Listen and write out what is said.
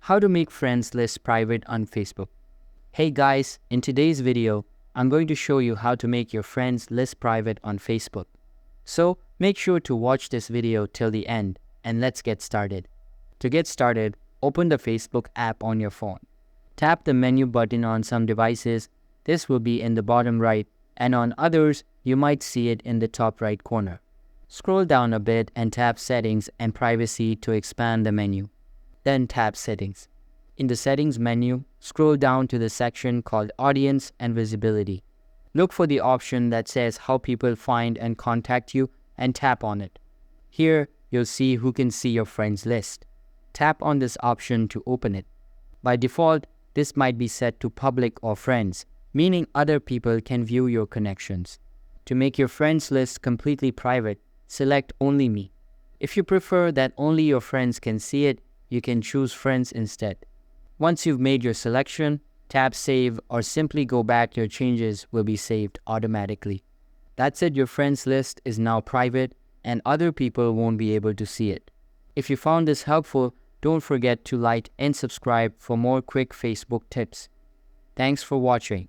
How to make friends list private on Facebook. Hey guys, in today's video, I'm going to show you how to make your friends list private on Facebook. So make sure to watch this video till the end and let's get started. To get started, open the Facebook app on your phone. Tap the menu button on some devices. This will be in the bottom right, and on others, you might see it in the top right corner. Scroll down a bit and tap Settings and Privacy to expand the menu. Then tap Settings. In the Settings menu, scroll down to the section called Audience and Visibility. Look for the option that says How People Find and Contact You and tap on it. Here, you'll see who can see your friends list. Tap on this option to open it. By default, this might be set to Public or Friends, meaning other people can view your connections. To make your friends list completely private, select Only Me. If you prefer that only your friends can see it, you can choose Friends instead. Once you've made your selection, tap Save or simply go back. Your changes will be saved automatically. That's it, your friends list is now private and other people won't be able to see it. If you found this helpful, don't forget to like and subscribe for more quick Facebook tips. Thanks for watching.